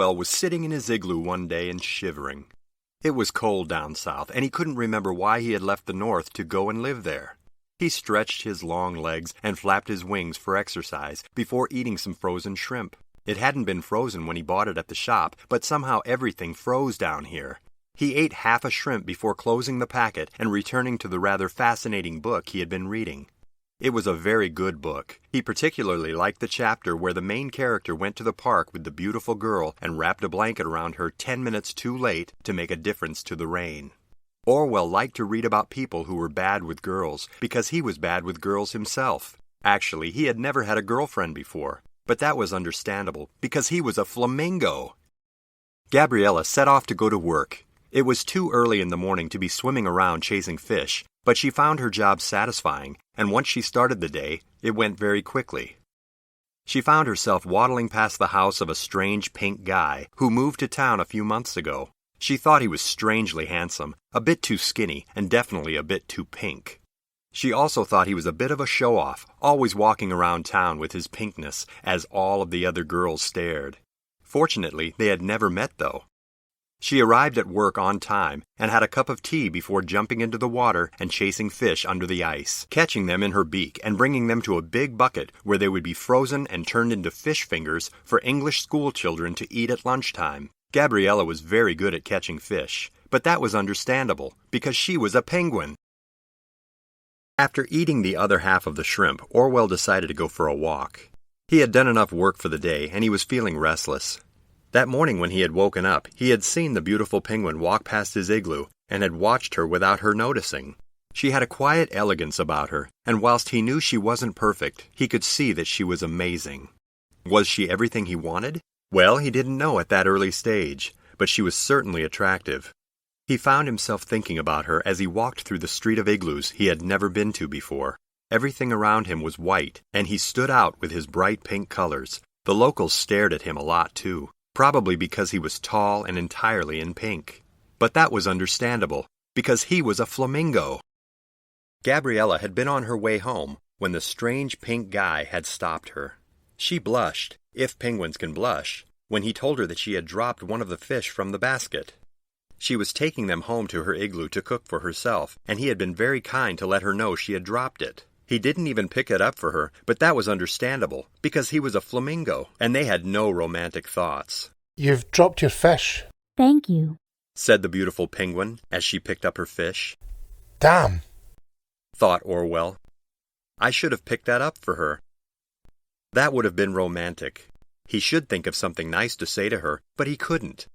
Orwell was sitting in his igloo one day and shivering. It was cold down south, and he couldn't remember why he had left the north to go and live there. He stretched his long legs and flapped his wings for exercise before eating some frozen shrimp. It hadn't been frozen when he bought it at the shop, but somehow everything froze down here. He ate half a shrimp before closing the packet and returning to the rather fascinating book he had been reading. It was a very good book. He particularly liked the chapter where the main character went to the park with the beautiful girl and wrapped a blanket around her 10 minutes too late to make a difference to the rain. Orwell liked to read about people who were bad with girls because he was bad with girls himself. Actually, he had never had a girlfriend before, but that was understandable because he was a flamingo. Gabriella set off to go to work. It was too early in the morning to be swimming around chasing fish, but she found her job satisfying, and once she started the day, it went very quickly. She found herself waddling past the house of a strange pink guy who moved to town a few months ago. She thought he was strangely handsome, a bit too skinny, and definitely a bit too pink. She also thought he was a bit of a show-off, always walking around town with his pinkness as all of the other girls stared. Fortunately, they had never met, though. She arrived at work on time and had a cup of tea before jumping into the water and chasing fish under the ice, catching them in her beak and bringing them to a big bucket where they would be frozen and turned into fish fingers for English school children to eat at lunchtime. Gabriella was very good at catching fish, but that was understandable because she was a penguin. After eating the other half of the shrimp, Orwell decided to go for a walk. He had done enough work for the day and he was feeling restless. That morning when he had woken up, he had seen the beautiful penguin walk past his igloo and had watched her without her noticing. She had a quiet elegance about her, and whilst he knew she wasn't perfect, he could see that she was amazing. Was she everything he wanted? Well, he didn't know at that early stage, but she was certainly attractive. He found himself thinking about her as he walked through the street of igloos he had never been to before. Everything around him was white, and he stood out with his bright pink colors. The locals stared at him a lot, too. Probably because he was tall and entirely in pink. But that was understandable, because he was a flamingo. Gabriella had been on her way home when the strange pink guy had stopped her. She blushed, if penguins can blush, when he told her that she had dropped one of the fish from the basket. She was taking them home to her igloo to cook for herself, and he had been very kind to let her know she had dropped it. He didn't even pick it up for her, but that was understandable, because he was a flamingo, and they had no romantic thoughts. "You've dropped your fish," "Thank you," said the beautiful penguin as she picked up her fish. "Damn," thought Orwell. I should have picked that up for her. That would have been romantic. He should think of something nice to say to her, but he couldn't.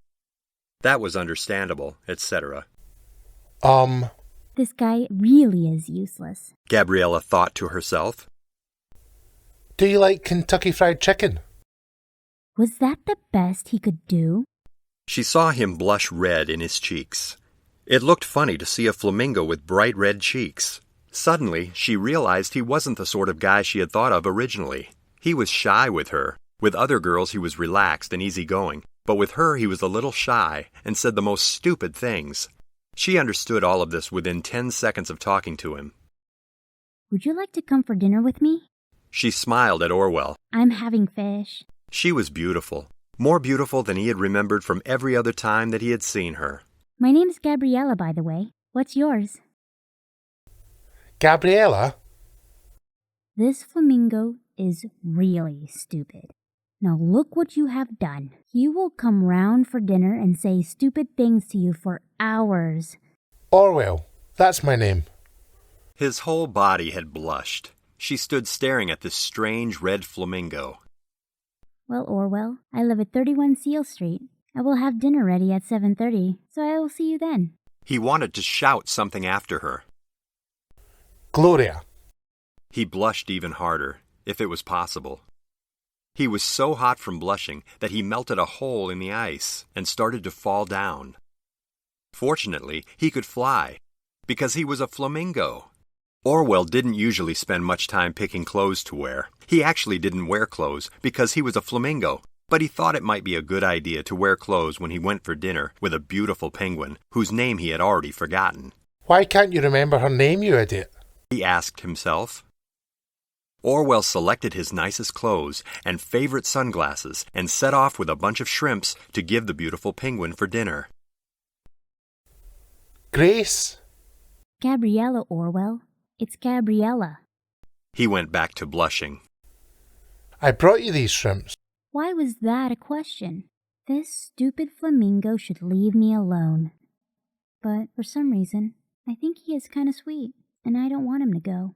That was understandable, etc. "This guy really is useless," Gabriella thought to herself. "Do you like Kentucky Fried Chicken?" Was that the best he could do? She saw him blush red in his cheeks. It looked funny to see a flamingo with bright red cheeks. Suddenly, she realized he wasn't the sort of guy she had thought of originally. He was shy with her. With other girls he was relaxed and easygoing, but with her he was a little shy and said the most stupid things. She understood all of this within 10 seconds of talking to him. "Would you like to come for dinner with me?" She smiled at Orwell. "I'm having fish." She was beautiful, more beautiful than he had remembered from every other time that he had seen her. "My name's Gabriella, by the way. What's yours?" "Gabriella?" "This flamingo is really stupid. Now look what you have done. He will come round for dinner and say stupid things to you for hours." "Orwell, that's my name." His whole body had blushed. She stood staring at this strange red flamingo. "Well, Orwell, I live at 31 Seal Street. I will have dinner ready at 7:30, so I will see you then." He wanted to shout something after her. "Gloria." He blushed even harder, if it was possible. He was so hot from blushing that he melted a hole in the ice and started to fall down. Fortunately, he could fly, because he was a flamingo. Orwell didn't usually spend much time picking clothes to wear. He actually didn't wear clothes because he was a flamingo, but he thought it might be a good idea to wear clothes when he went for dinner with a beautiful penguin whose name he had already forgotten. "Why can't you remember her name, you idiot?" he asked himself. Orwell selected his nicest clothes and favorite sunglasses and set off with a bunch of shrimps to give the beautiful penguin for dinner. Grace? Gabriella, Orwell. It's Gabriella. He went back to blushing. I brought you these shrimps. Why was that a question? This stupid flamingo should leave me alone. But for some reason, I think he is kind of sweet, and I don't want him to go.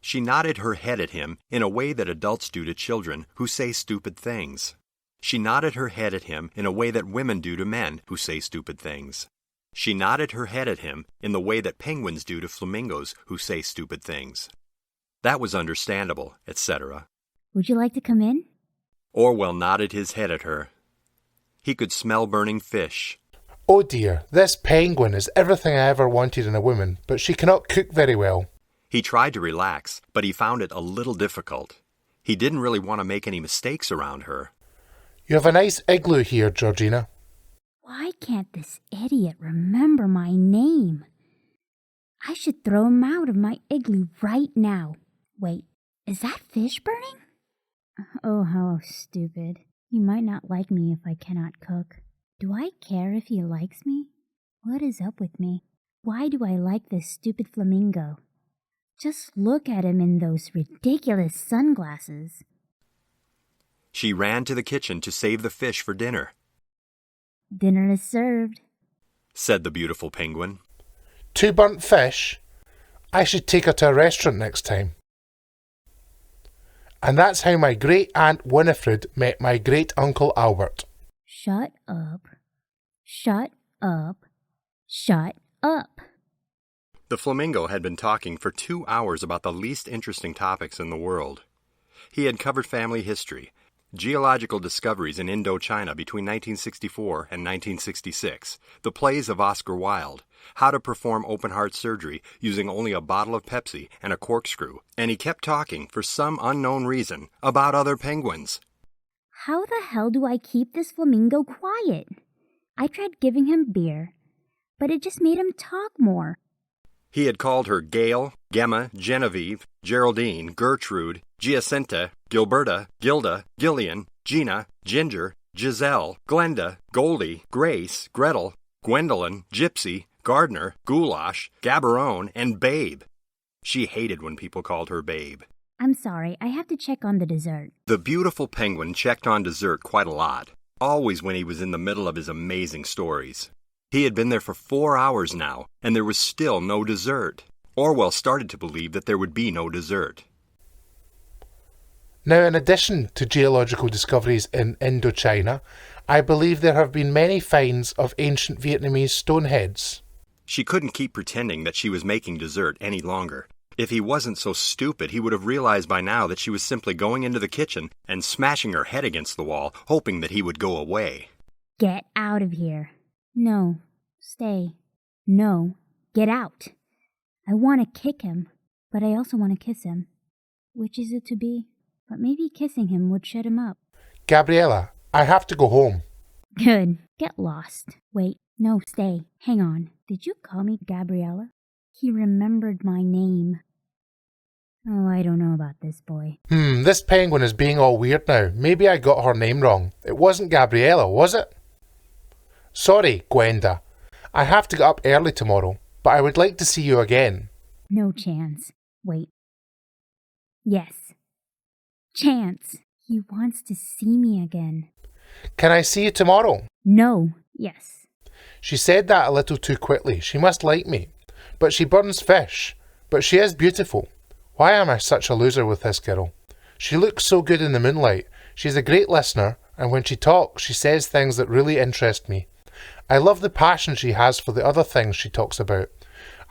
She nodded her head at him in a way that adults do to children who say stupid things. She nodded her head at him in a way that women do to men who say stupid things. She nodded her head at him in the way that penguins do to flamingos who say stupid things. That was understandable, etc. Would you like to come in? Orwell nodded his head at her. He could smell burning fish. Oh dear, this penguin is everything I ever wanted in a woman, but she cannot cook very well. He tried to relax, but he found it a little difficult. He didn't really want to make any mistakes around her. You have a nice igloo here, Georgina. Why can't this idiot remember my name? I should throw him out of my igloo right now. Wait, is that fish burning? Oh, how stupid. He might not like me if I cannot cook. Do I care if he likes me? What is up with me? Why do I like this stupid flamingo? Just look at him in those ridiculous sunglasses. She ran to the kitchen to save the fish for dinner. Dinner is served, said the beautiful penguin. 2 burnt fish? I should take her to a restaurant next time. And that's how my great-aunt Winifred met my great-uncle Albert. Shut up. Shut up. Shut up. The flamingo had been talking for 2 hours about the least interesting topics in the world. He had covered family history, geological discoveries in Indochina between 1964 and 1966, the plays of Oscar Wilde, how to perform open-heart surgery using only a bottle of Pepsi and a corkscrew, and he kept talking, for some unknown reason, about other penguins. How the hell do I keep this flamingo quiet? I tried giving him beer, but it just made him talk more. He had called her Gail, Gemma, Genevieve, Geraldine, Gertrude, Giacinta, Gilberta, Gilda, Gillian, Gina, Ginger, Giselle, Glenda, Goldie, Grace, Gretel, Gwendolyn, Gypsy, Gardner, Goulash, Gaborone, and Babe. She hated when people called her Babe. I'm sorry, I have to check on the dessert. The beautiful penguin checked on dessert quite a lot, always when he was in the middle of his amazing stories. He had been there for 4 hours now, and there was still no dessert. Orwell started to believe that there would be no dessert. Now, in addition to geological discoveries in Indochina, I believe there have been many finds of ancient Vietnamese stone heads. She couldn't keep pretending that she was making dessert any longer. If he wasn't so stupid, he would have realized by now that she was simply going into the kitchen and smashing her head against the wall, hoping that he would go away. Get out of here. No, stay. No, get out. I want to kick him, but I also want to kiss him. Which is it to be? But maybe kissing him would shut him up. Gabriella, I have to go home. Good. Get lost. Wait, no, stay. Hang on. Did you call me Gabriella? He remembered my name. Oh, I don't know about this boy. This penguin is being all weird now. Maybe I got her name wrong. It wasn't Gabriella, was it? Sorry, Gwenda. I have to get up early tomorrow, but I would like to see you again. No chance. Wait. Yes. Chance. He wants to see me again. Can I see you tomorrow? No. Yes. She said that a little too quickly. She must like me. But she burns fish. But she is beautiful. Why am I such a loser with this girl? She looks so good in the moonlight. She's a great listener, and when she talks, she says things that really interest me. I love the passion she has for the other things she talks about.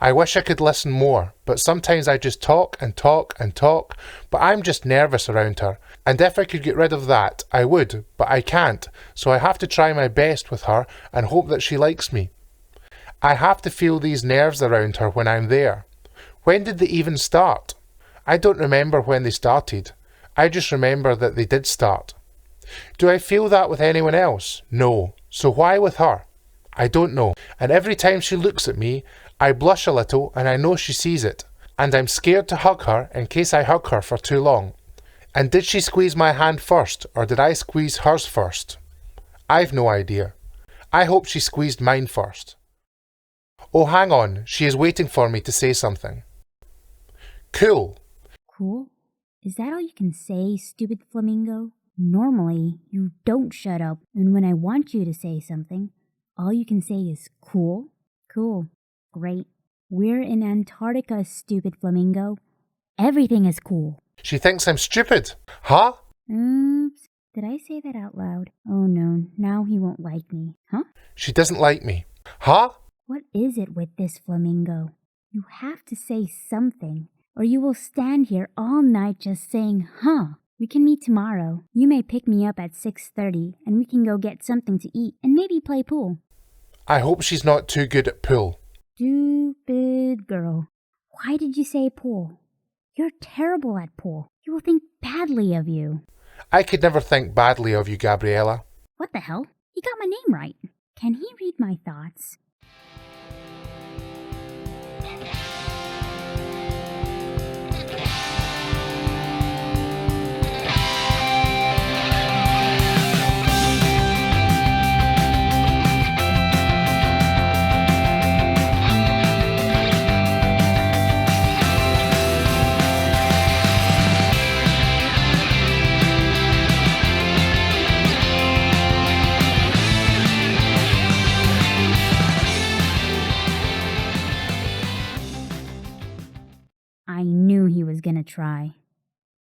I wish I could listen more, but sometimes I just talk and talk and talk, but I'm just nervous around her. And if I could get rid of that, I would, but I can't, so I have to try my best with her and hope that she likes me. I have to feel these nerves around her when I'm there. When did they even start? I don't remember when they started. I just remember that they did start. Do I feel that with anyone else? No. So why with her? I don't know. And every time she looks at me, I blush a little and I know she sees it. And I'm scared to hug her in case I hug her for too long. And did she squeeze my hand first, or did I squeeze hers first? I've no idea. I hope she squeezed mine first. Oh, hang on, she is waiting for me to say something. Cool. Cool? Is that all you can say, stupid flamingo? Normally, you don't shut up, and when I want you to say something, all you can say is cool? Cool. Great. We're in Antarctica, stupid flamingo. Everything is cool. She thinks I'm stupid. Huh? Oops. Did I say that out loud? Oh no, now he won't like me. Huh? She doesn't like me. Huh? What is it with this flamingo? You have to say something, or you will stand here all night just saying, huh? We can meet tomorrow. You may pick me up at 6:30, and we can go get something to eat, and maybe play pool. I hope she's not too good at pool. Stupid girl. Why did you say pool? You're terrible at pool. You will think badly of you. I could never think badly of you, Gabriella. What the hell? He got my name right. Can he read my thoughts? I knew he was gonna try.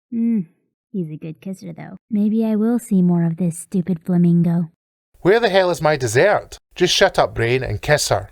He's a good kisser though. Maybe I will see more of this stupid flamingo. Where the hell is my dessert? Just shut up, Brain, and kiss her.